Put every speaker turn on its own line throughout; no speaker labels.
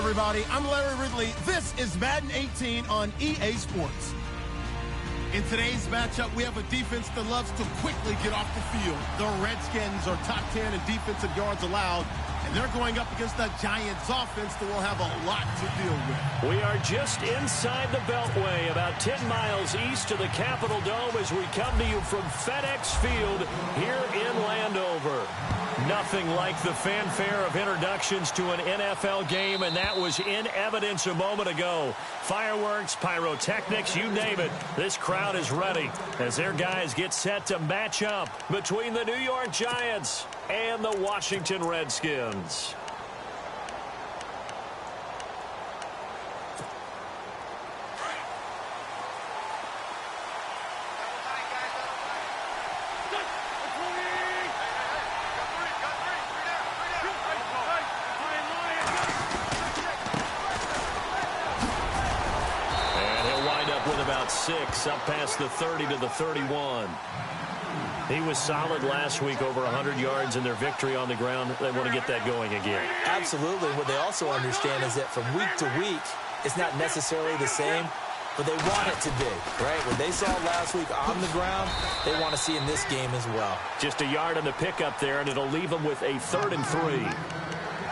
everybody. I'm Larry Ridley. This is Madden 18 on EA Sports. In today's matchup, we have a defense that loves to quickly get off the field. The Redskins are top 10 in defensive yards allowed, and they're going up against the Giants offense that will have a lot to deal with.
We are just inside the Beltway, about 10 miles east of the Capitol Dome as we come to you from FedEx Field here in Landover. Nothing like the fanfare of introductions to an NFL game, and that was in evidence a moment ago. Fireworks, pyrotechnics, you name it. This crowd is ready as their guys get set to match up between the New York Giants and the Washington Redskins. Up past the 30 to the 31. He was solid last week, over 100 yards in their victory on the ground. They want to get that going again.
Absolutely. What they also understand is that from week to week, it's not necessarily the same, but they want it to be, right? What they saw last week on the ground, they want to see in this game as well.
Just a yard on the pickup there, and it'll leave them with a 3rd and 3.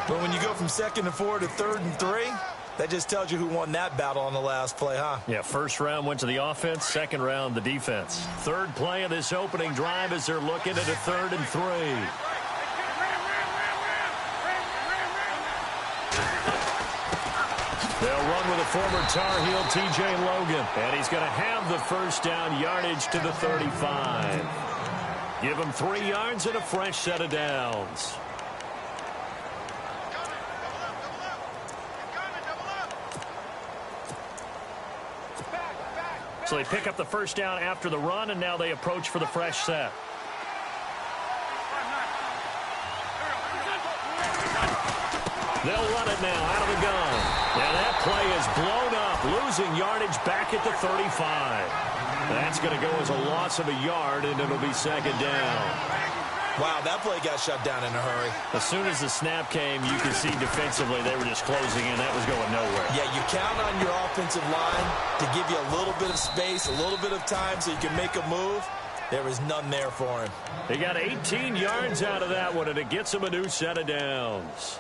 But when you go from 2nd and 4 to 3rd and 3, that just tells you who won that battle on the last play, huh?
Yeah, first round went to the offense, second round the defense. Third play of this opening drive as they're looking at a 3rd and 3. They'll run with a former Tar Heel, T.J. Logan. And he's going to have the first down, yardage to the 35. Give him 3 yards and a fresh set of downs. So they pick up the first down after the run, and now they approach for the fresh set. They'll run it now out of the gun. And that play is blown up, losing yardage back at the 35. That's going to go as a loss of a yard, and it'll be 2nd down.
Wow, that play got shut down in a hurry.
As soon as the snap came, you could see defensively they were just closing in. That was going nowhere.
Yeah, you count on your offensive line to give you a little bit of space, a little bit of time so you can make a move. There was none there for him.
They got 18 yards out of that one, and it gets them a new set of downs.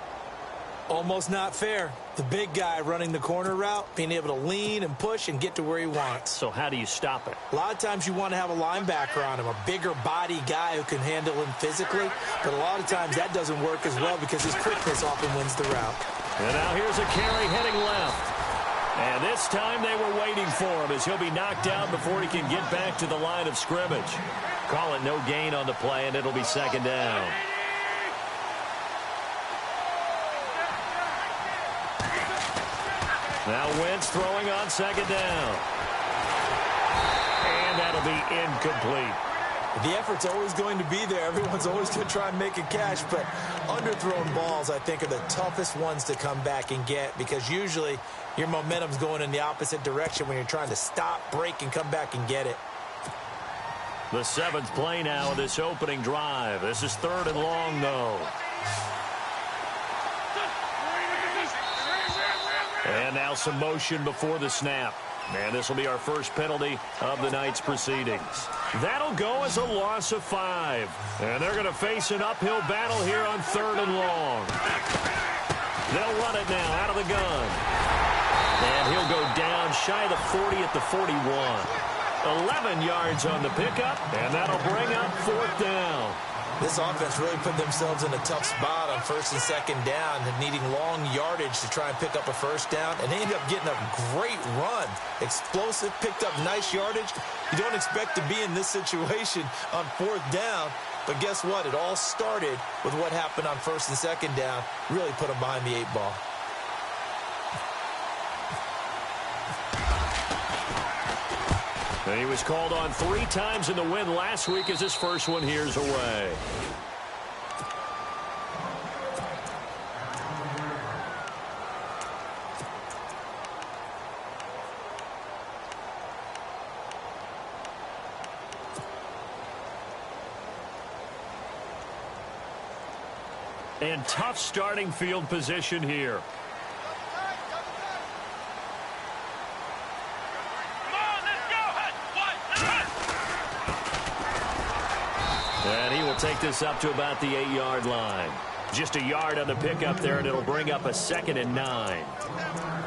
Almost not fair. The big guy running the corner route, being able to lean and push and get to where he wants.
So how do you stop it?
A lot of times you want to have a linebacker on him, a bigger body guy who can handle him physically. But a lot of times that doesn't work as well because his quickness often wins the route.
And now here's a carry heading left. And this time they were waiting for him as he'll be knocked down before he can get back to the line of scrimmage. Call it no gain on the play, and it'll be 2nd down. Now Wentz throwing on 2nd down. And that'll be incomplete.
The effort's always going to be there. Everyone's always going to try and make a catch, but underthrown balls, I think, are the toughest ones to come back and get because usually your momentum's going in the opposite direction when you're trying to stop, break, and come back and get it.
The 7th play now of this opening drive. This is 3rd and long, though. And now some motion before the snap. And this will be our first penalty of the night's proceedings. That'll go as a loss of 5. And they're going to face an uphill battle here on 3rd and long. They'll run it now out of the gun. And he'll go down shy of the 40 at the 41. 11 yards on the pickup, and that'll bring up 4th down.
This offense really put themselves in a tough spot on 1st and 2nd down and needing long yardage to try and pick up a first down. And they ended up getting a great run. Explosive, picked up nice yardage. You don't expect to be in this situation on 4th down. But guess what? It all started with what happened on 1st and 2nd down. Really put them behind the 8 ball.
And he was called on 3 times in the win last week as his first one here's away. And tough starting field position here. take this up to about the 8-yard line. Just a yard on the pickup there, and it'll bring up a 2nd and 9.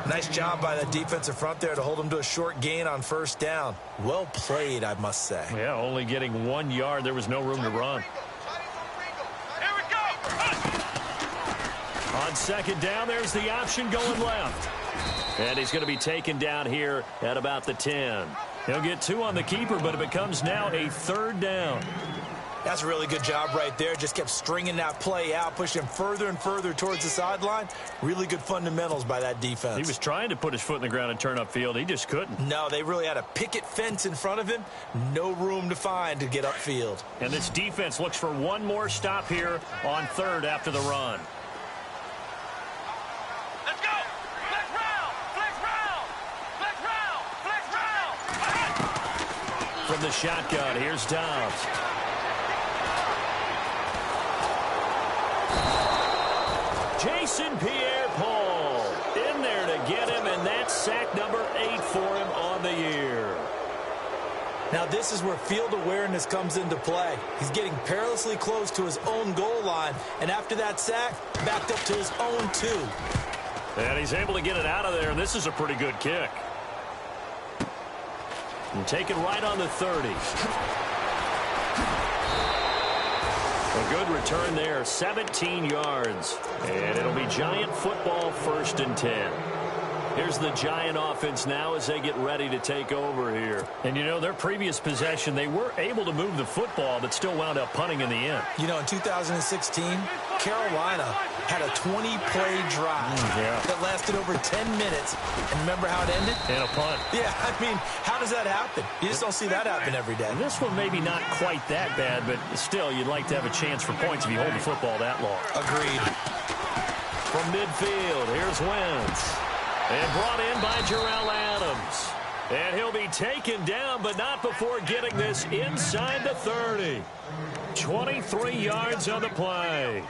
Nice job by the defensive front there to hold them to a short gain on first down. Well played, I must say.
Yeah, only getting 1 yard. There was no room to run. On 2nd down, there's the option going left. And he's going to be taken down here at about the 10. He'll get 2 on the keeper, but it becomes now a 3rd down.
That's a really good job right there. Just kept stringing that play out, pushing him further and further towards the sideline. Really good fundamentals by that defense.
He was trying to put his foot in the ground and turn upfield. He just couldn't.
No, they really had a picket fence in front of him. No room to find to get upfield.
And this defense looks for one more stop here on 3rd after the run.
Let's go! Flex round! Flex round! Flex round! Flex round!
From the shotgun, here's Dobbs. Jason Pierre-Paul in there to get him, and that's sack number 8 for him on the year.
Now this is where field awareness comes into play. He's getting perilously close to his own goal line, and after that sack, backed up to his own 2.
And he's able to get it out of there, and this is a pretty good kick. And take it right on the 30. A good return there, 17 yards. And it'll be Giant football, 1st and 10. Here's the Giant offense now as they get ready to take over here. And, you know, their previous possession, they were able to move the football, but still wound up punting in the end.
You know, in 2016, Carolina had a 20-play drive that lasted over 10 minutes. And remember how it ended?
And a punt.
Yeah, I mean, how does that happen? You just don't see that happen every day.
And this one maybe not quite that bad, but still, you'd like to have a chance for points if you hold the football that long.
Agreed.
From midfield, here's Wentz. And brought in by Jarrell Adams. And he'll be taken down, but not before getting this inside the 30. 23 yards on the play.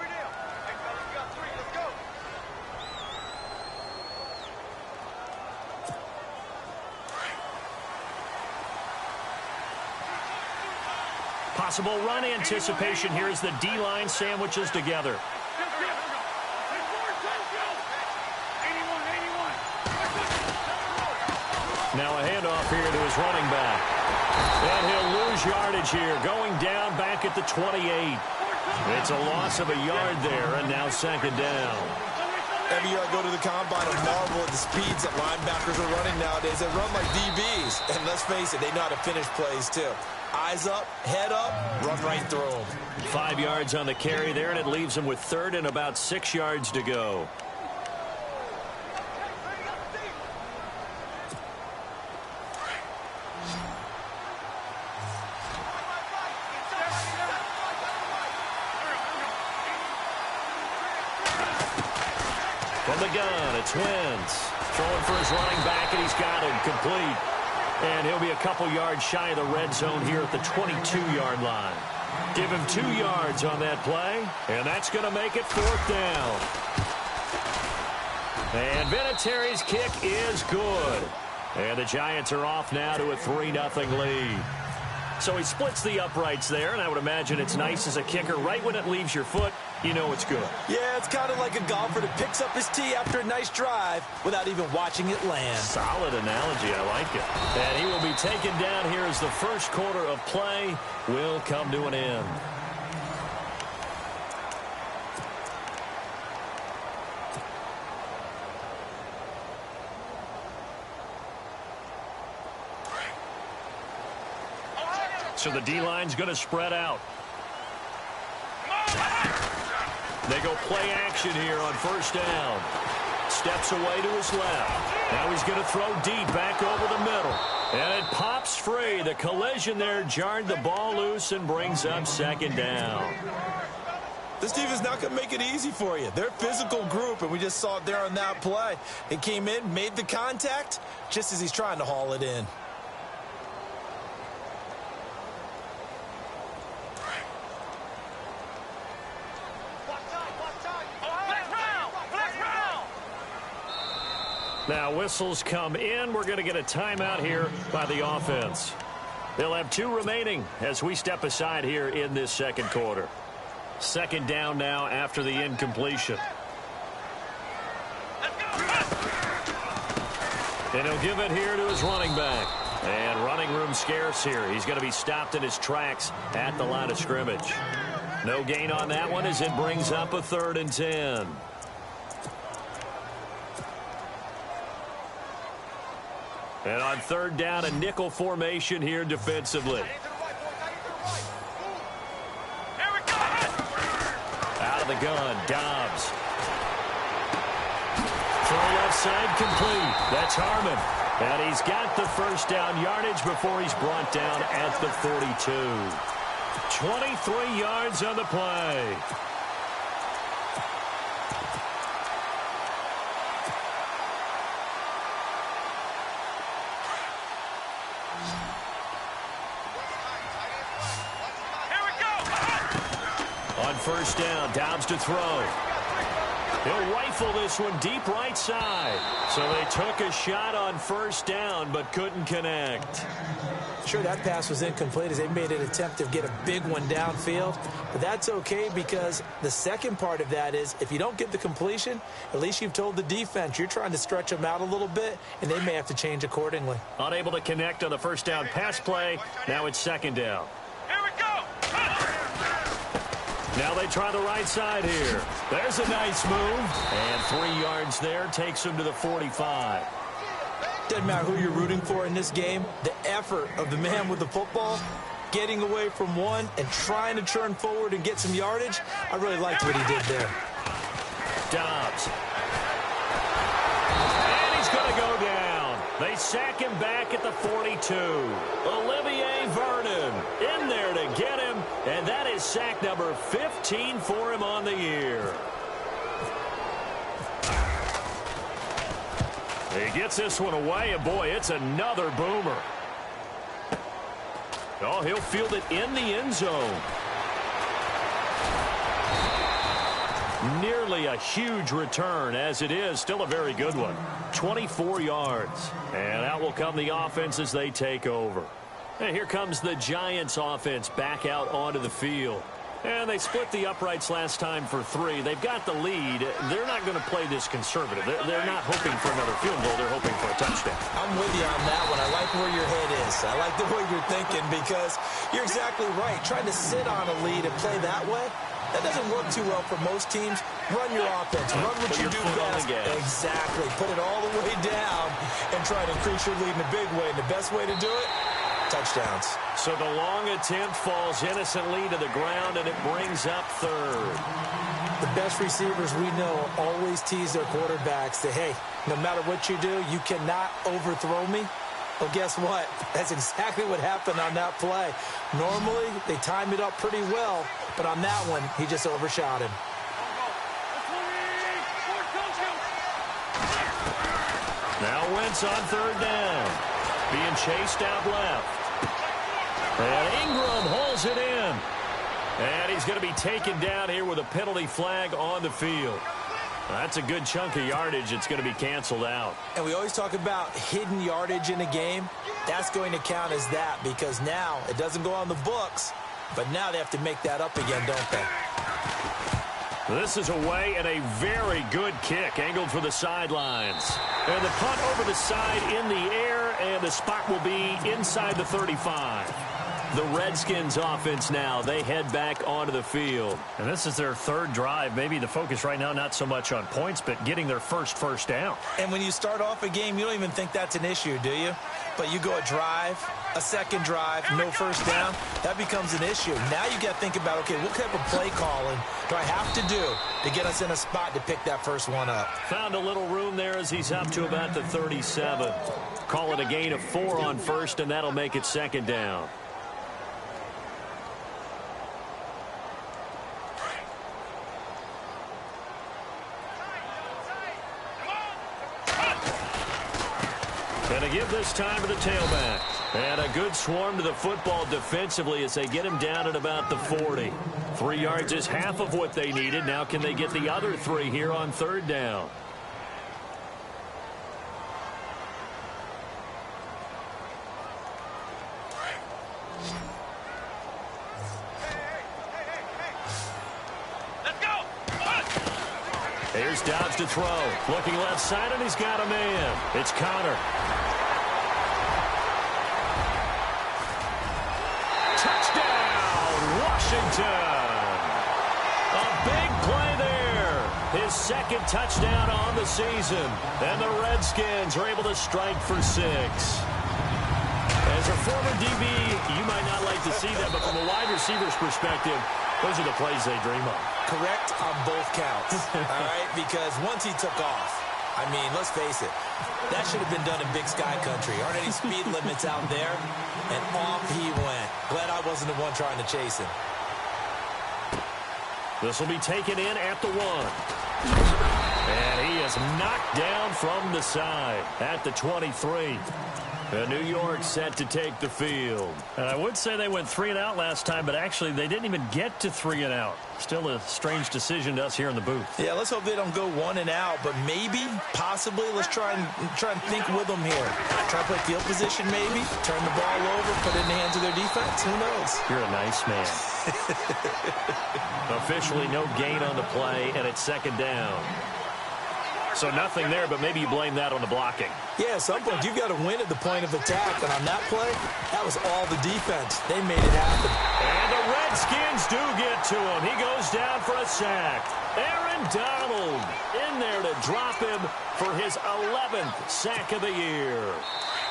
Possible run anticipation here as the D-line sandwiches together. Now a handoff here to his running back. And he'll lose yardage here, going down back at the 28. It's a loss of a yard there, and now 2nd down.
Every year I go to the combine and marvel at the speeds that linebackers are running nowadays. They run like DBs. And let's face it, they know how to finish plays too. Eyes up, head up, run right through them.
5 yards on the carry there, and it leaves him with 3rd and about 6 yards to go. From the gun, it's Wentz. Throwing for his running back, and he's got him complete. And he'll be a couple yards shy of the red zone here at the 22-yard line. Give him 2 yards on that play, and that's going to make it 4th down. And Vinatieri's kick is good. And the Giants are off now to a 3-0 lead. So he splits the uprights there, and I would imagine it's nice as a kicker. Right when it leaves your foot, you know it's good.
Yeah, it's kind of like a golfer that picks up his tee after a nice drive without even watching it land.
Solid analogy. I like it. And he will be taken down here as the first quarter of play will come to an end. So the D-line's going to spread out. They go play action here on 1st down. Steps away to his left. Now he's going to throw deep back over the middle. And it pops free. The collision there jarred the ball loose and brings up 2nd down.
This team is not going to make it easy for you. They're a physical group, and we just saw it there on that play. It came in, made the contact, just as he's trying to haul it in.
Now whistles come in. We're going to get a timeout here by the offense. They'll have 2 remaining as we step aside here in this second quarter. Second down now after the incompletion. And he'll give it here to his running back. And running room scarce here. He's going to be stopped in his tracks at the line of scrimmage. No gain on that one as it brings up a 3rd and 10. And on 3rd down, a nickel formation here defensively. Out of the gun, Dobbs. Throw left side complete. That's Harmon. And he's got the first down yardage before he's brought down at the 42. 23 yards on the play. On 1st down, Dobbs to throw. He'll rifle this one deep right side. So they took a shot on 1st down but couldn't connect.
Sure, that pass was incomplete as they made an attempt to get a big one downfield. But that's okay because the second part of that is if you don't get the completion, at least you've told the defense you're trying to stretch them out a little bit, and they may have to change accordingly.
Unable to connect on the 1st down pass play. Now it's 2nd down.
Here we go.
Now they try the right side here. There's a nice move. And 3 yards there takes him to the 45.
Doesn't matter who you're rooting for in this game. The effort of the man with the football, getting away from one and trying to turn forward and get some yardage, I really liked what he did there.
Dobbs. And he's going to go down. They sack him back at the 42. Olivier Vernon in there to get him, and that is sack number 15 for him on the year. He gets this one away, and boy, it's another boomer. Oh, he'll field it in the end zone. Nearly a huge return, as it is still a very good one. 24 yards. And out will come the offense as they take over. And here comes the Giants offense back out onto the field. And they split the uprights last time for 3. They've got the lead. They're not going to play this conservative. They're not hoping for another field goal. They're hoping for a touchdown.
I'm with you on that one. I like where your head is. I like the way you're thinking because you're exactly right. Trying to sit on a lead and play that way, that doesn't work too well for most teams. Run your offense. Run what you do best. Exactly. Put it all the way down and try to increase your lead in a big way. And the best way to do it, touchdowns.
So the long attempt falls innocently to the ground, and it brings up 3rd.
The best receivers we know always tease their quarterbacks that, hey, no matter what you do, you cannot overthrow me. Well, guess what? That's exactly what happened on that play. Normally, they time it up pretty well, but on that one, he just overshot him.
Now Wentz on 3rd down. Being chased out left. And Ingram holds it in. And he's going to be taken down here with a penalty flag on the field. That's a good chunk of yardage. It's going to be canceled out.
And we always talk about hidden yardage in a game. That's going to count as that because now it doesn't go on the books, but now they have to make that up again, don't they?
This is away and a very good kick angled for the sidelines. And the punt over the side in the air, and the spot will be inside the 35. The Redskins offense now, they head back onto the field. And this is their 3rd drive. Maybe the focus right now not so much on points, but getting their first down.
And when you start off a game, you don't even think that's an issue, do you? But you go a drive, a second drive, no first down, that becomes an issue. Now you got to think about, okay, what type of play calling do I have to do to get us in a spot to pick that first one up?
Found a little room there as he's up to about the 37. Call it a gain of 4 on 1st, and that'll make it 2nd down. And to give this time to the tailback. And a good swarm to the football defensively as they get him down at about the 40. 3 yards is half of what they needed. Now can they get the other 3 here on 3rd down? Here's Dobbs to throw. Looking left side, and he's got a man. It's Connor. Touchdown, Washington. A big play there. His second touchdown on the season. And the Redskins are able to strike for 6. As a former DB, you might not like to see that, but from a wide receiver's perspective, those are the plays they dream of.
Correct on both counts, all right? Because once he took off, I mean, let's face it, that should have been done in Big Sky Country. Aren't any speed limits out there? And off he went. Glad I wasn't the one trying to chase him.
This will be taken in at the 1. And he is knocked down from the side at the 23. New York set to take the field. And I would say they went 3 and out last time, but actually they didn't even get to 3 and out. Still a strange decision to us here in the booth.
Yeah, let's hope they don't go 1 and out, but maybe, possibly, let's try and think with them here. Try to play field position maybe, turn the ball over, put it in the hands of their defense. Who knows?
You're a nice man. Officially no gain on the play, and it's second down. So nothing there, but maybe you blame that on the blocking.
Yeah, at some point you've got to win at the point of attack, and on that play, that was all the defense. They made it happen.
And the Redskins do get to him. He goes down for a sack. Aaron Donald in there to drop him for his 11th sack of the year.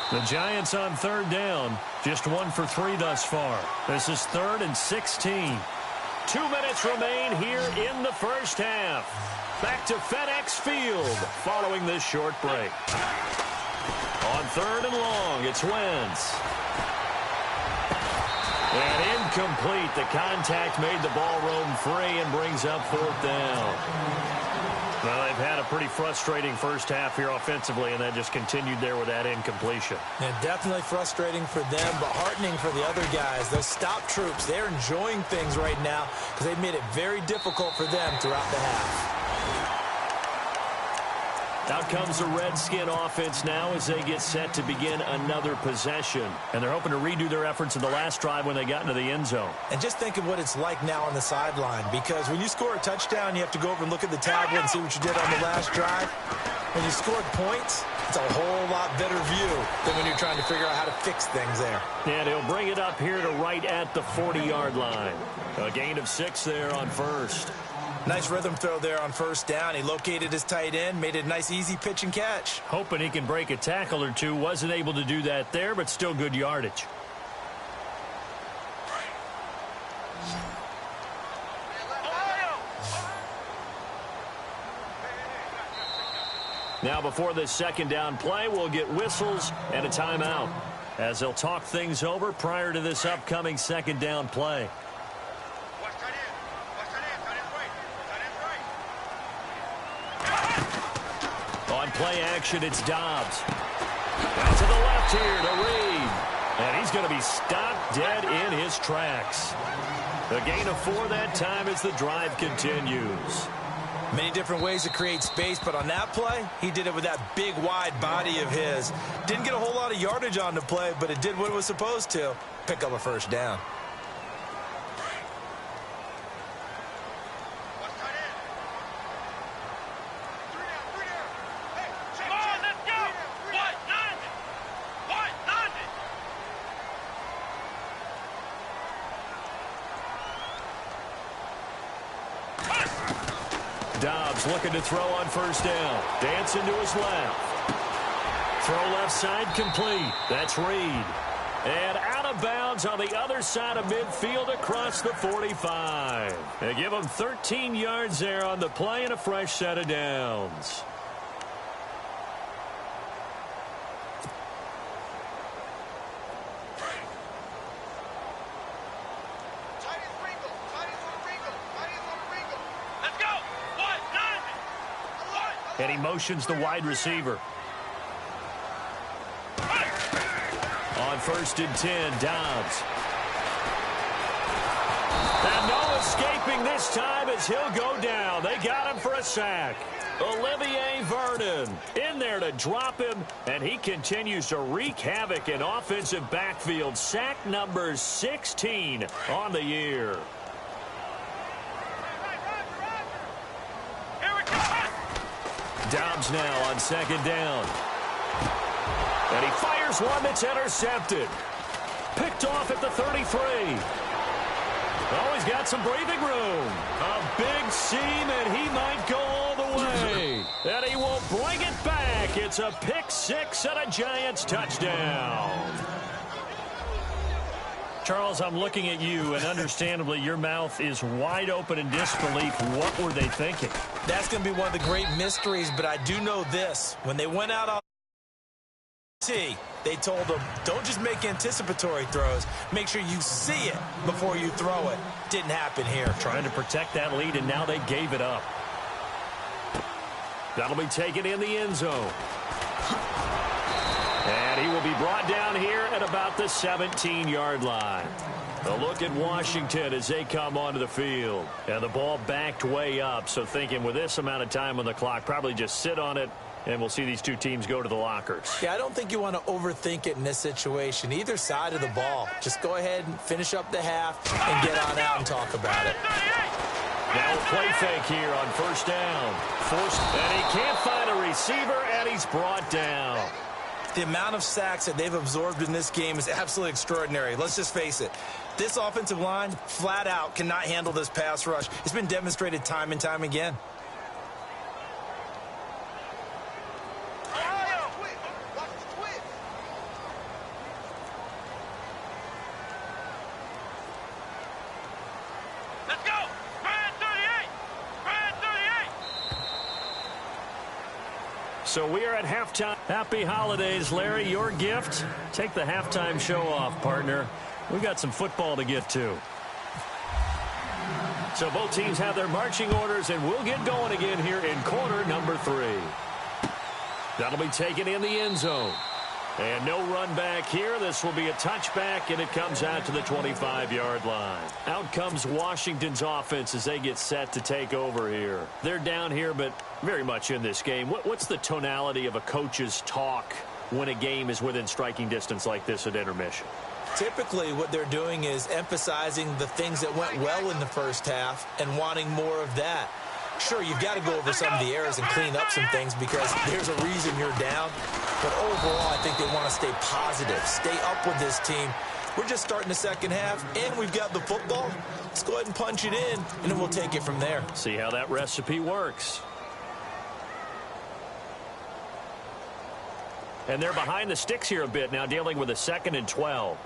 The Giants on third down, just 1 for 3 thus far. This is 3rd and 16. 2 minutes remain here in the first half. Back to FedEx Field following this short break. On 3rd and long, it's Wentz. And incomplete. The contact made the ball roam free and brings up 4th down. Well, they've had a pretty frustrating first half here offensively, and then just continued there with that incompletion.
And definitely frustrating for them, but heartening for the other guys. Those stop troops, they're enjoying things right now because they've made it very difficult for them throughout the half.
Out comes the Redskin offense now as they get set to begin another possession. And they're hoping to redo their efforts in the last drive when they got into the end zone.
And just think of what it's like now on the sideline, because when you score a touchdown, you have to go over and look at the tablet and see what you did on the last drive. When you scored points, it's a whole lot better view than when you're trying to figure out how to fix things there.
And he'll bring it up here to right at the 40-yard line. A gain of 6 there on first.
Nice rhythm throw there on first down. He located his tight end, made it a nice, easy pitch and catch.
Hoping he can break a tackle or two. Wasn't able to do that there, but still good yardage. Now before this second down play, we'll get whistles and a timeout as they'll talk things over prior to this upcoming second down play. On play action, it's Dobbs. Out to the left here to Reed. And he's going to be stopped dead in his tracks. A gain of 4 that time as the drive continues.
Many different ways to create space, but on that play, he did it with that big, wide body of his. Didn't get a whole lot of yardage on the play, but it did what it was supposed to. Pick up a first down.
Dobbs looking to throw on first down. Dancing to his left. Throw left side complete. That's Reed. And out of bounds on the other side of midfield across the 45. They give him 13 yards there on the play and a fresh set of downs. And he motions the wide receiver. On 1st and 10, Dobbs. And no escaping this time as he'll go down. They got him for a sack. Olivier Vernon in there to drop him, and he continues to wreak havoc in offensive backfield. Sack number 16 on the year.
Here we go.
Dobbs now on second down. And he fires one that's intercepted. Picked off at the 33. Oh, he's got some breathing room. A big seam, and he might go all the way. And he will bring it back. It's a pick six and a Giants touchdown. Charles, I'm looking at you, and understandably, your mouth is wide open in disbelief. What were they thinking?
That's going to be one of the great mysteries, but I do know this. When they went out on they told him, don't just make anticipatory throws. Make sure you see it before you throw it. Didn't happen here.
Trying to protect that lead, and now they gave it up. That'll be taken in the end zone. And he will be brought down here at about the 17-yard line. A look at Washington as they come onto the field. And the ball backed way up, so thinking with this amount of time on the clock, probably just sit on it, and we'll see these two teams go to the lockers.
Yeah, I don't think you want to overthink it in this situation. Either side of the ball. Just go ahead and finish up the half and get on out and talk about it.
Now a play fake here on first down. And he can't find a receiver, and he's brought down.
The amount of sacks that they've absorbed in this game is absolutely extraordinary. Let's just face it. This offensive line, flat out, cannot handle this pass rush. It's been demonstrated time and time again.
So we are at halftime. Happy holidays, Larry. Your gift? Take the halftime show off, partner. We've got some football to get to. So both teams have their marching orders, and we'll get going again here in quarter number 3. That'll be taken in the end zone. And no run back here. This will be a touchback, and it comes out to the 25-yard line. Out comes Washington's offense as they get set to take over here. They're down here, but very much in this game. What's the tonality of a coach's talk when a game is within striking distance like this at intermission?
Typically, what they're doing is emphasizing the things that went well in the first half and wanting more of that. Sure, you've got to go over some of the errors and clean up some things because there's a reason you're down. But overall, I think they want to stay positive, stay up with this team. We're just starting the second half, and we've got the football. Let's go ahead and punch it in, and then we'll take it from there.
See how that recipe works. And they're behind the sticks here a bit now, dealing with a 2nd and 12.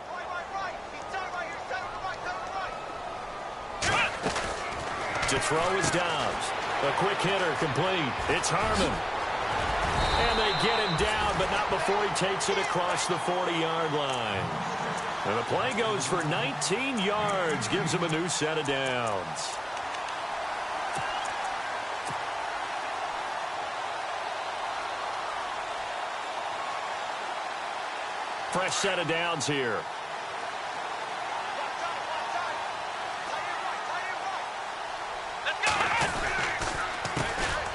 To throw is Dobbs. A quick hitter complete. It's Harmon. And they get him down, but not before he takes it across the 40-yard line. And the play goes for 19 yards. Gives him a new set of downs. Fresh set of downs here.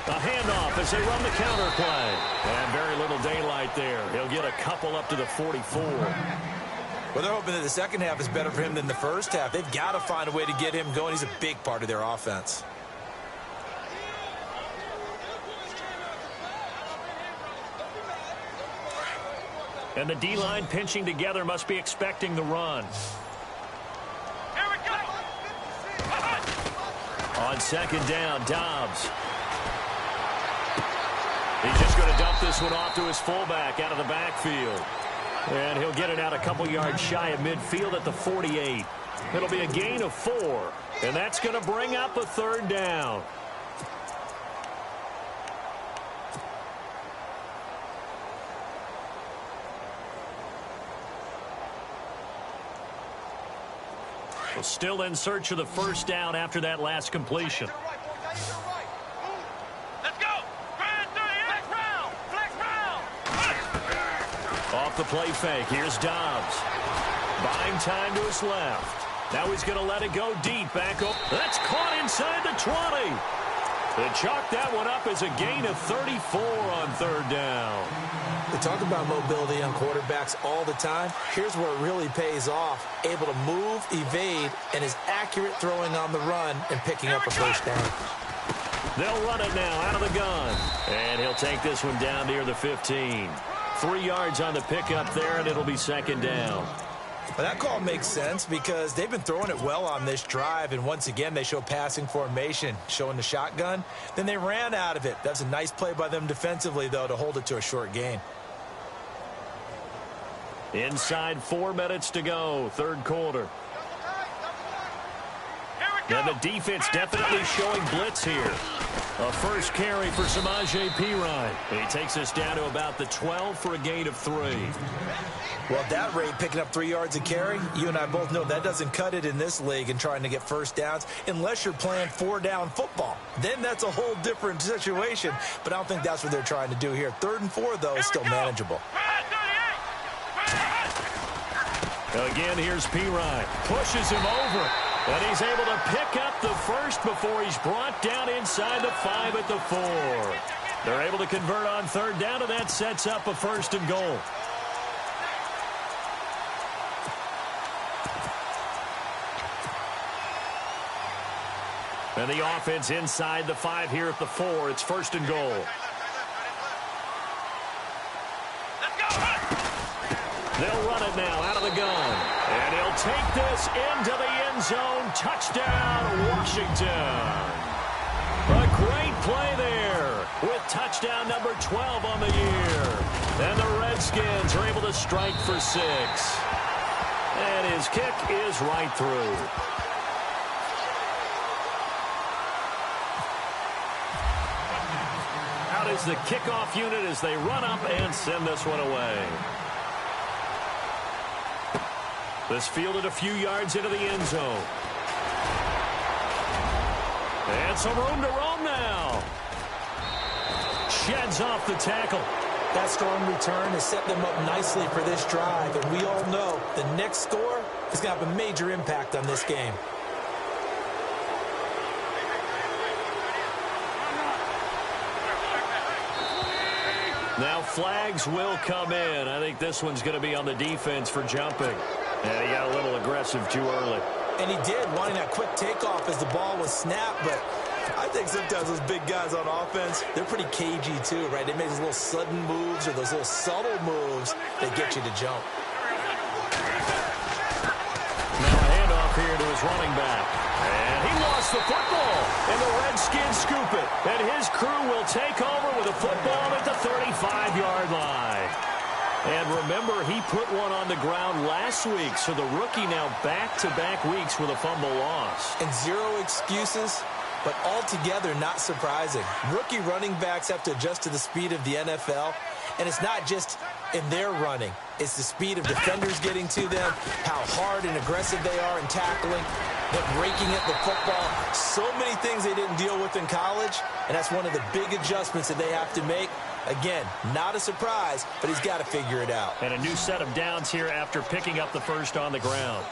A handoff as they run the counter play. And very little daylight there. He'll get a couple up to the 44.
Well, they're hoping that the second half is better for him than the first half. They've got to find a way to get him going. He's a big part of their offense.
And the D-line pinching together must be expecting the run.
Here we go.
On second down, Dobbs. He's just going to dump this one off to his fullback out of the backfield. And he'll get it out a couple yards shy of midfield at the 48. It'll be a gain of 4. And that's going to bring up a 3rd down. Well, still in search of the 1st down after that last completion.
Let's go. Flex round. Flex round.
Off the play fake. Here's Dobbs. Buying time to his left. Now he's going to let it go deep. Back up. That's caught inside the 20. They chalk that one up as a gain of 34 on 3rd down.
We talk about mobility on quarterbacks all the time. Here's where it really pays off. Able to move, evade, and is accurate throwing on the run and picking up a 1st down.
They'll run it now out of the gun. And he'll take this one down near the 15. 3 yards on the pickup there, and it'll be second down.
Well, that call makes sense because they've been throwing it well on this drive, and once again they show passing formation, showing the shotgun. Then they ran out of it. That's a nice play by them defensively, though, to hold it to a short gain.
Inside 4 minutes to go, third quarter. And the defense definitely showing blitz here. A first carry for Samaje Perine. He takes us down to about the 12 for a gain of 3.
Well, at that rate, picking up 3 yards a carry, you and I both know that doesn't cut it in this league and trying to get first downs unless you're playing 4-down football. Then that's a whole different situation, but I don't think that's what they're trying to do here. 3rd and 4, though, is still manageable.
Again, here's Perine. Pushes him over. And he's able to pick up the first before he's brought down inside the 5 at the 4. They're able to convert on 3rd down, and that sets up a 1st and goal. And the offense inside the 5 here at the 4. It's 1st and goal. They'll run it now out of the gun. And he'll take this into the end zone. Touchdown, Washington. A great play there with touchdown number 12 on the year. And the Redskins are able to strike for 6. And his kick is right through. Out is the kickoff unit as they run up and send this one away. This fielded a few yards into the end zone. And some room to roam now. Sheds off the tackle.
That strong return has set them up nicely for this drive, and we all know the next score is going to have a major impact on this game.
Now flags will come in. I think this one's going to be on the defense for jumping. And he got a little aggressive too early.
And he did, wanting that quick takeoff as the ball was snapped. But I think sometimes those big guys on offense, they're pretty cagey too, right? They make those little sudden moves or those little subtle moves that get you to jump.
Now a handoff here to his running back. And he lost the football. And the Redskins scoop it. And his crew will take over with a football at the 35-yard line. And remember, he put one on the ground last week, so the rookie now back-to-back weeks with a fumble loss.
And 0 excuses, but altogether not surprising. Rookie running backs have to adjust to the speed of the NFL, and it's not just in their running. It's the speed of defenders getting to them, how hard and aggressive they are in tackling, them breaking at the football. So many things they didn't deal with in college, and that's one of the big adjustments that they have to make. Again, not a surprise, but he's got to figure it out.
And a new set of downs here after picking up the first on the ground.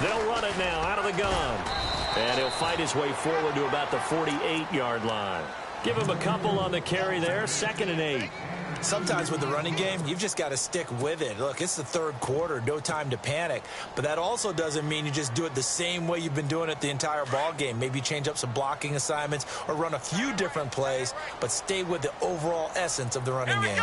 They'll run it now out of the gun. And he'll fight his way forward to about the 48-yard line. Give him a couple on the carry there, 2nd and 8.
Sometimes with the running game, you've just got to stick with it. Look, it's the 3rd quarter, no time to panic. But that also doesn't mean you just do it the same way you've been doing it the entire ball game. Maybe change up some blocking assignments or run a few different plays, but stay with the overall essence of the running game.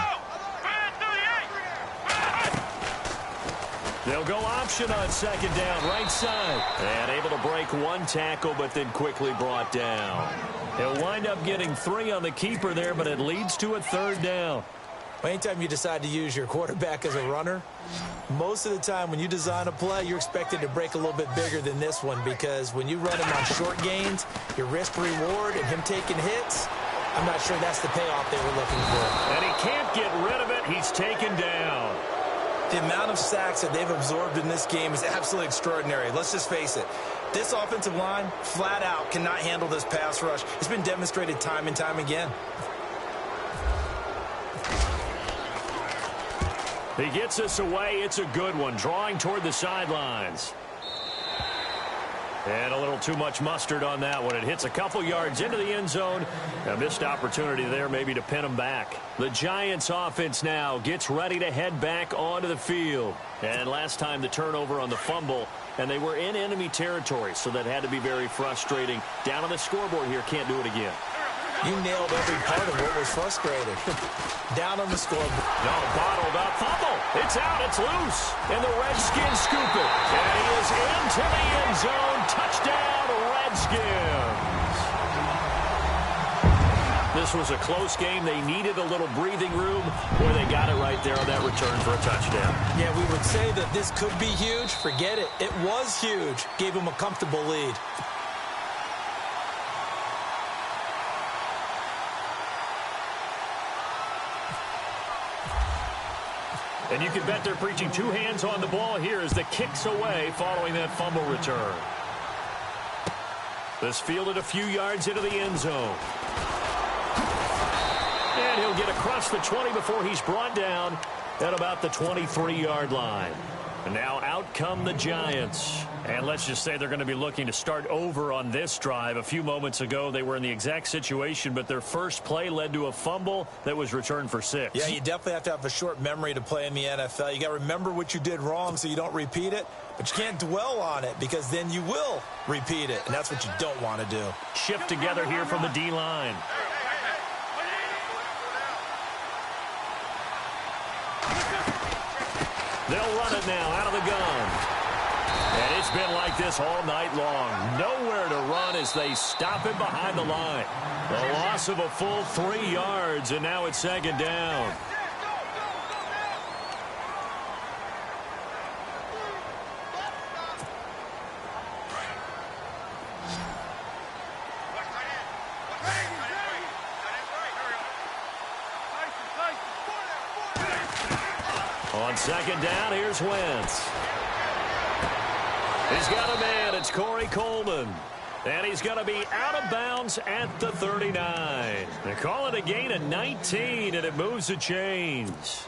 They'll go option on 2nd down, right side. And able to break one tackle, but then quickly brought down. He'll wind up getting 3 on the keeper there, but it leads to a 3rd down.
Anytime you decide to use your quarterback as a runner, most of the time when you design a play, you're expected to break a little bit bigger than this one, because when you run him on short gains, your risk-reward and him taking hits, I'm not sure that's the payoff they were looking for.
And he can't get rid of it. He's taken down.
The amount of sacks that they've absorbed in this game is absolutely extraordinary. Let's just face it. This offensive line, flat out, cannot handle this pass rush. It's been demonstrated time and time again.
He gets us away. It's a good one, drawing toward the sidelines. And a little too much mustard on that one. It hits a couple yards into the end zone. A missed opportunity there maybe to pin him back. The Giants offense now gets ready to head back onto the field. And last time the turnover on the fumble and they were in enemy territory, so that had to be very frustrating. Down on the scoreboard here, can't do it again.
You nailed every part of what was frustrating. Down on the scoreboard.
No, bottled up. Fumble. It's out. It's loose. And the Redskins scoop it. And he is into the end zone. Touchdown, Redskins. This was a close game. They needed a little breathing room. Boy, they got it right there on that return for a touchdown.
Yeah, we would say that this could be huge. Forget it. It was huge. Gave him a comfortable lead.
And you can bet they're preaching two hands on the ball here as the kick's away following that fumble return. This fielded a few yards into the end zone. And he'll get across the 20 before he's brought down at about the 23-yard line. And now out come the Giants. And let's just say they're going to be looking to start over on this drive. A few moments ago, they were in the exact situation, but their first play led to a fumble that was returned for 6.
Yeah, you definitely have to have a short memory to play in the NFL. You got to remember what you did wrong so you don't repeat it, but you can't dwell on it because then you will repeat it, and that's what you don't want to do.
Shift together here from the D-line. They'll run it now out of the gun. And it's been like this all night long. Nowhere to run as they stop him behind the line. The loss of a full 3 yards, and now it's second down. On second down, here's Wentz. He's got a man. It's Corey Coleman. And he's going to be out of bounds at the 39. They call it a gain of 19, and it moves the chains.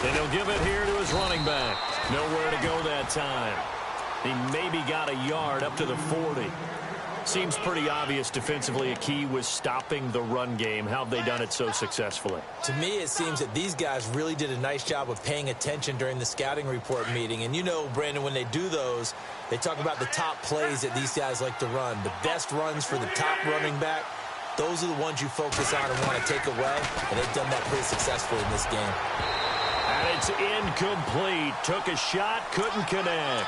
And he'll give it here to his running back. Nowhere to go that time. He maybe got a yard up to the 40. Seems pretty obvious defensively a key was stopping the run game. How have they done it so successfully?
To me, it seems that these guys really did a nice job of paying attention during the scouting report meeting. And you know, Brandon, when they do those, they talk about the top plays that these guys like to run. The best runs for the top running back, those are the ones you focus on and want to take away. And they've done that pretty successfully in this game.
And it's incomplete. Took a shot, couldn't connect.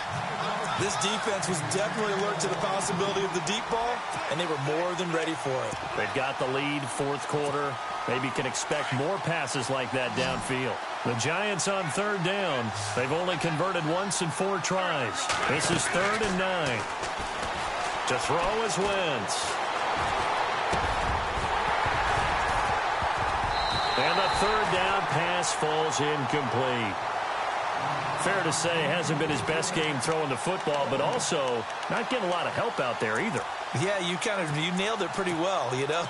This defense was definitely alert to the possibility of the deep ball, and they were more than ready for it.
They've got the lead, fourth quarter. Maybe can expect more passes like that downfield. The Giants on third down. They've only converted once in 4 tries. This is 3rd and 9. To throw is Wentz. And the third down pass falls incomplete. Fair to say, hasn't been his best game throwing the football, but also not getting a lot of help out there either.
Yeah, you nailed it pretty well, you know.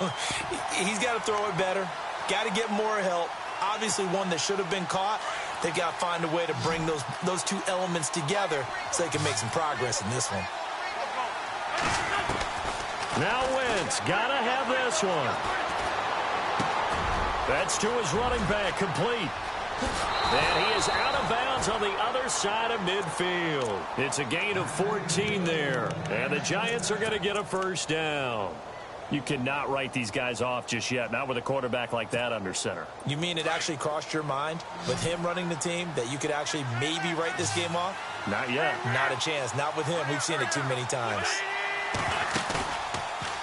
He's got to throw it better. Got to get more help. Obviously one that should have been caught. They've got to find a way to bring those two elements together so they can make some progress in this one.
Now Wentz, got to have this one. That's to his running back, complete. And he is out of bounds on the other side of midfield. It's a gain of 14 there. And the Giants are going to get a first down. You cannot write these guys off just yet, not with a quarterback like that under center.
You mean it actually crossed your mind with him running the team that you could actually maybe write this game off?
Not yet.
Not a chance. Not with him. We've seen it too many times.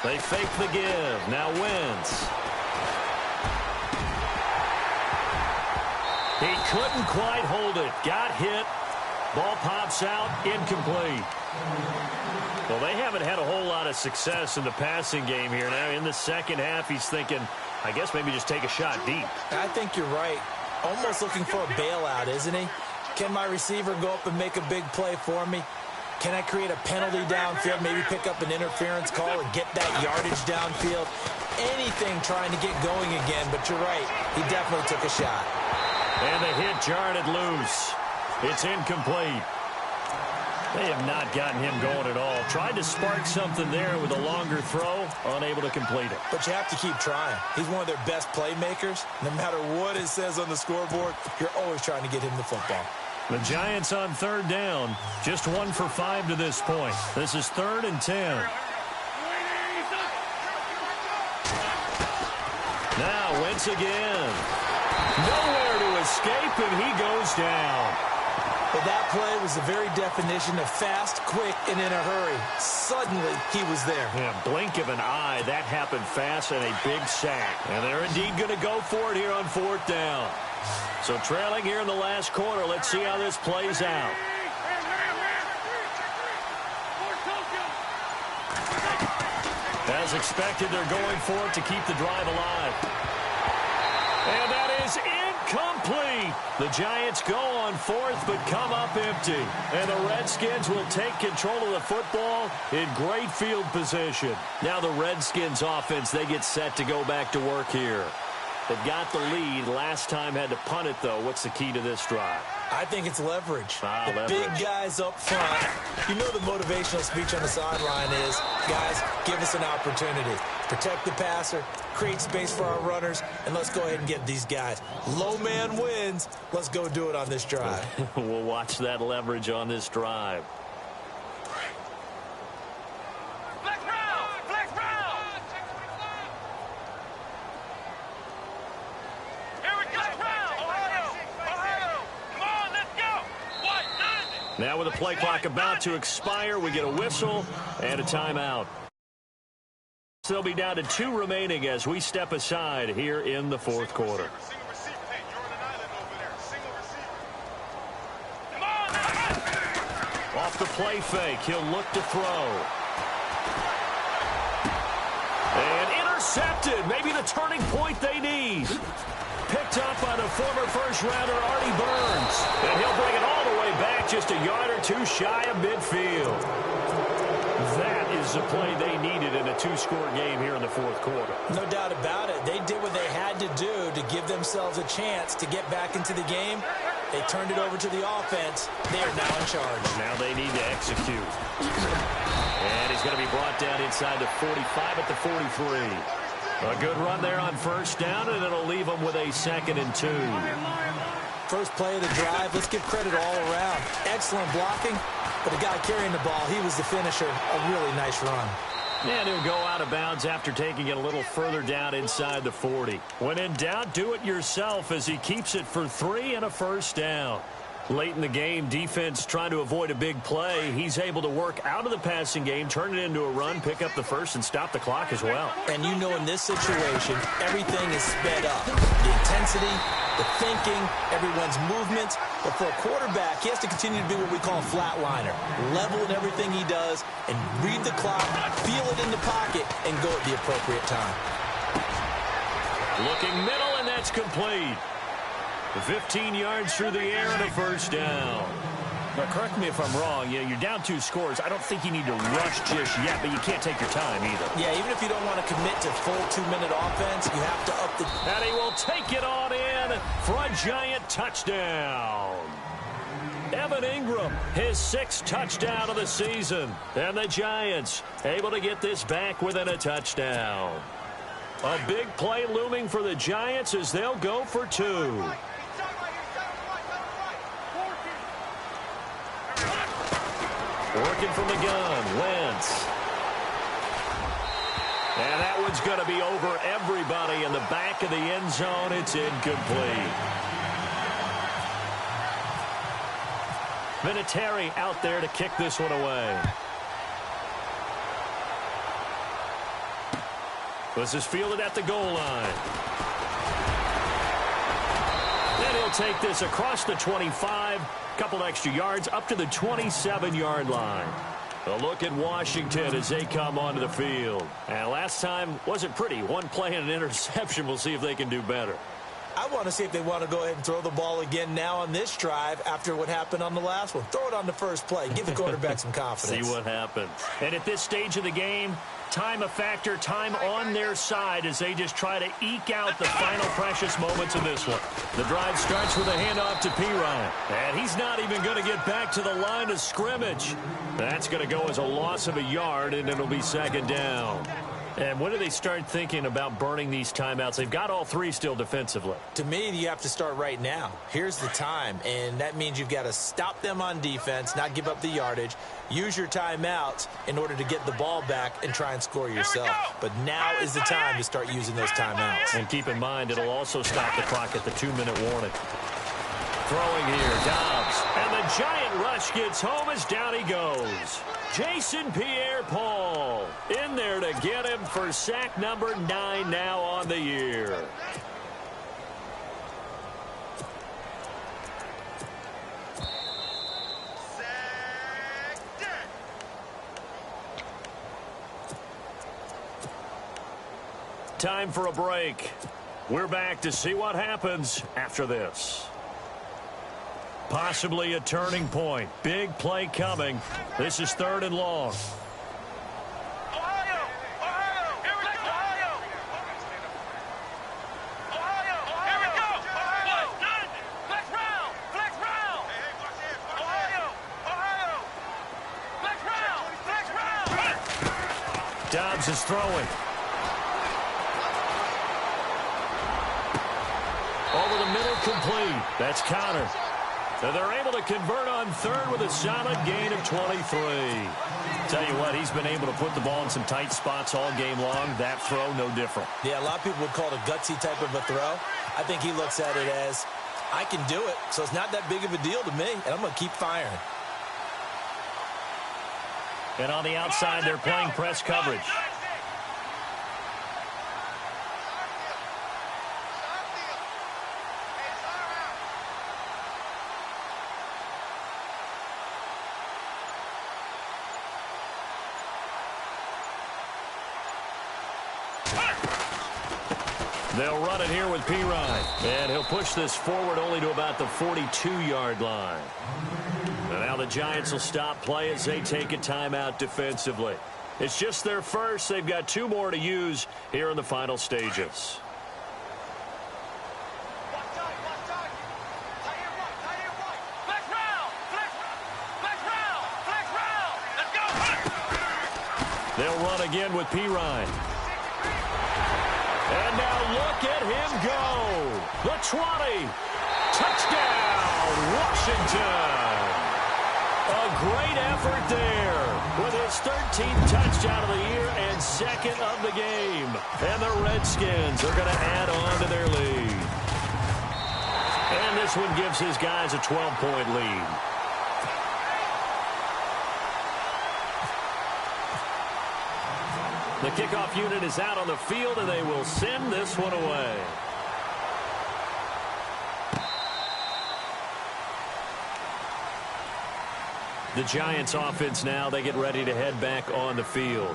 They fake the give. Now Wentz. He couldn't quite hold it. Got hit. Ball pops out. Incomplete. Well, they haven't had a whole lot of success in the passing game here. Now, in the second half, he's thinking, I guess maybe just take a shot deep.
I think you're right. Almost looking for a bailout, isn't he? Can my receiver go up and make a big play for me? Can I create a penalty downfield, maybe pick up an interference call and get that yardage downfield? Anything trying to get going again, but you're right. He definitely took a shot.
And the hit jarred it loose. It's incomplete. They have not gotten him going at all. Tried to spark something there with a longer throw, unable to complete it.
But you have to keep trying. He's one of their best playmakers. No matter what it says on the scoreboard, you're always trying to get him the football.
The Giants on third down. Just 1 for 5 to this point. This is 3rd and 10. Now Wentz again. Nowhere to escape, and he goes down.
But that play was the very definition of fast, quick, and in a hurry. Suddenly, he was there.
Yeah, blink of an eye. That happened fast and a big sack. And they're indeed going to go for it here on 4th down. So trailing here in the last quarter. Let's see how this plays out. As expected, they're going for it to keep the drive alive. And that is incomplete. The Giants go on 4th but come up empty. And the Redskins will take control of the football in great field position. Now the Redskins offense, they get set to go back to work here. They've got the lead. Last time had to punt it, though. What's the key to this drive?
I think it's leverage. The
Leverage.
big guys up front. You know the motivational speech on the sideline is, guys, give us an opportunity. Protect the passer, create space for our runners, and let's go ahead and get these guys. Low man wins. Let's go do it on this drive.
We'll watch that leverage on this drive. Now with the play clock about to expire, we get a whistle and a timeout. So they'll be down to 2 remaining as we step aside here in the 4th quarter. Off the play fake, he'll look to throw. And intercepted, maybe the turning point they need. Picked up by the former first-rounder Artie Burns. And he'll bring it all the way back just a yard or 2 shy of midfield. That is the play they needed in a 2-score game here in the 4th quarter.
No doubt about it. They did what they had to do to give themselves a chance to get back into the game. They turned it over to the offense. They are now in charge.
Now they need to execute. And he's going to be brought down inside the 45 at the 43. A good run there on 1st down, and it'll leave them with a 2nd and 2.
First play of the drive, let's give credit all around. Excellent blocking, but the guy carrying the ball, he was the finisher. A really nice run.
And he'll go out of bounds after taking it a little further down inside the 40. When in doubt, do it yourself as he keeps it for 3 and a 1st down. Late in the game, defense trying to avoid a big play. He's able to work out of the passing game, turn it into a run, pick up the 1st, and stop the clock as well.
And you know in this situation, everything is sped up. The intensity, the thinking, everyone's movements. But for a quarterback, he has to continue to be what we call a flatliner. Level in everything he does and read the clock, feel it in the pocket, and go at the appropriate time.
Looking middle, and that's complete. 15 yards through the air and a 1st down. Now, correct me if I'm wrong. You're down 2 scores. I don't think you need to rush just yet, but you can't take your time either.
Yeah, even if you don't want to commit to full 2-minute offense, you have to up the...
And he will take it on in for a Giant touchdown. Evan Ingram, his 6th touchdown of the season. And the Giants able to get this back within a touchdown. A big play looming for the Giants as they'll go for 2. Working from the gun, Wentz. And that one's going to be over everybody in the back of the end zone. It's incomplete. Vinatieri out there to kick this one away. This is fielded at the goal line. Then he'll take this across the 25. Couple extra yards up to the 27-yard line. A look at Washington as they come onto the field. And last time wasn't pretty. One play and an interception. We'll see if they can do better.
I want to see if they want to go ahead and throw the ball again now on this drive after what happened on the last one. Throw it on the first play. Give the quarterback some confidence.
See what happens. And at this stage of the game, time a factor, time on their side as they just try to eke out the final precious moments of this one. The drive starts with a handoff to Pirine. And he's not even going to get back to the line of scrimmage. That's going to go as a loss of a yard, and it'll be second down. And when do they start thinking about burning these timeouts? They've got all three still defensively.
To me, you have to start right now. Here's the time, and that means you've got to stop them on defense, not give up the yardage, use your timeouts in order to get the ball back and try and score yourself. But now is the time to start using those timeouts.
And keep in mind, it'll also stop the clock at the 2-minute warning. Throwing here, Dobbs. And the giant rush gets home as down he goes. Jason Pierre-Paul in there to get him for sack number 9 now on the year. Time for a break. We're back to see what happens after this. Possibly a turning point. Big play coming. This is 3rd and long.
Ohio! Ohio! Here we go! Ohio! Ohio! Here we go! Ohio! Flex round! Flex round! Ohio! Ohio! Flex round! Flex round!
Dobbs is throwing. Over the middle, complete. That's counter. And they're able to convert on 3rd with a solid gain of 23. Tell you what, he's been able to put the ball in some tight spots all game long. That throw, no different.
Yeah, a lot of people would call it a gutsy type of a throw. I think he looks at it as, I can do it, so it's not that big of a deal to me, and I'm going to keep firing.
And on the outside, they're playing press coverage. They'll run it here with Pirine. And he'll push this forward only to about the 42-yard line. And now the Giants will stop play as they take a timeout defensively. It's just their first. They've got 2 more to use here in the final stages. They'll run again with Pirine. And now look at him go. The 20. Touchdown, Washington. A great effort there with his 13th touchdown of the year and 2nd of the game. And the Redskins are going to add on to their lead. And this one gives his guys a 12-point lead. The kickoff unit is out on the field, and they will send this one away. The Giants offense now, they get ready to head back on the field.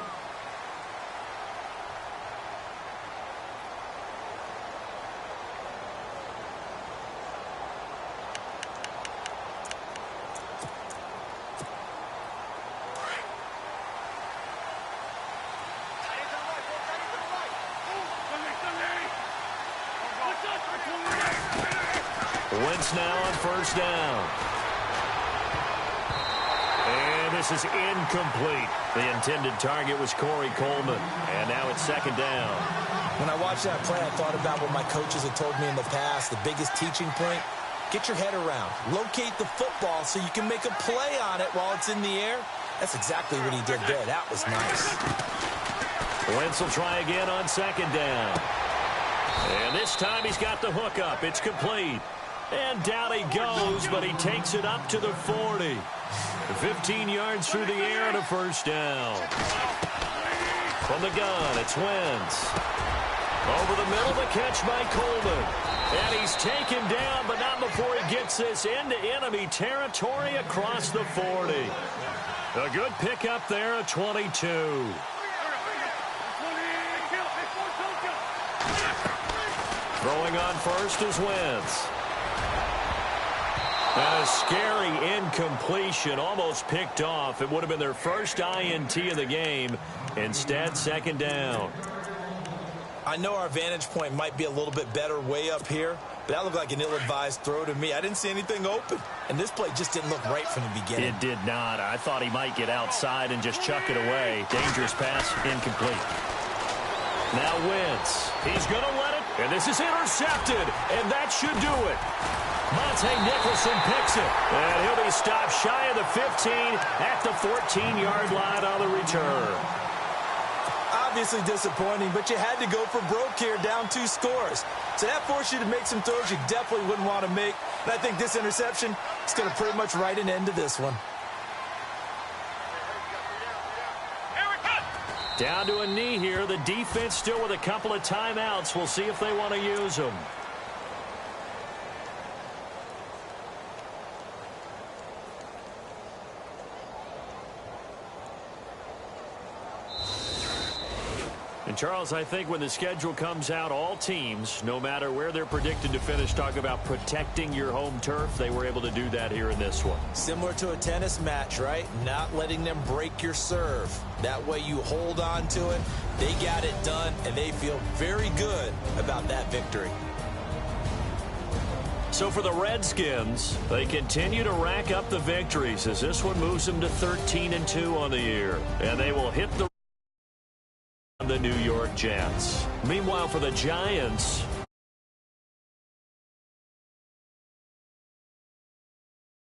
Wentz now on 1st down. And this is incomplete. The intended target was Corey Coleman. And now it's 2nd down.
When I watched that play, I thought about what my coaches had told me in the past. The biggest teaching point, get your head around. Locate the football so you can make a play on it while it's in the air. That's exactly what he did there. That was nice.
Wentz will try again on 2nd down. And this time he's got the hook up. It's complete. And down he goes, but he takes it up to the 40. 15 yards through the air and a 1st down. From the gun, it's Wentz. Over the middle, the catch by Coleman. And he's taken down, but not before he gets this into enemy territory across the 40. A good pickup there at 22. Throwing on first is Wentz. And a scary incompletion, almost picked off. It would have been their first INT of the game. Instead, second down.
I know our vantage point might be a little bit better way up here, but that looked like an ill-advised throw to me. I didn't see anything open, and this play just didn't look right from the beginning.
It did not. I thought he might get outside and just chuck it away. Dangerous pass, incomplete. Now Wentz. He's going to let it, and this is intercepted, and that should do it. Monte Nicholson picks it, and he'll be stopped shy of the 15 at the 14-yard line on the return.
Obviously disappointing, but you had to go for broke here, down 2 scores. So that forced you to make some throws you definitely wouldn't want to make. And I think this interception is going to pretty much write an end to this one.
Down to a knee here. The defense still with a couple of timeouts. We'll see if they want to use them. And, Charles, I think when the schedule comes out, all teams, no matter where they're predicted to finish, talk about protecting your home turf. They were able to do that here in this one.
Similar to a tennis match, right? Not letting them break your serve. That way you hold on to it. They got it done, and they feel very good about that victory.
So for the Redskins, they continue to rack up the victories as this one moves them to 13-2 on the year. And they will hit the New York Jets. Meanwhile, for the Giants,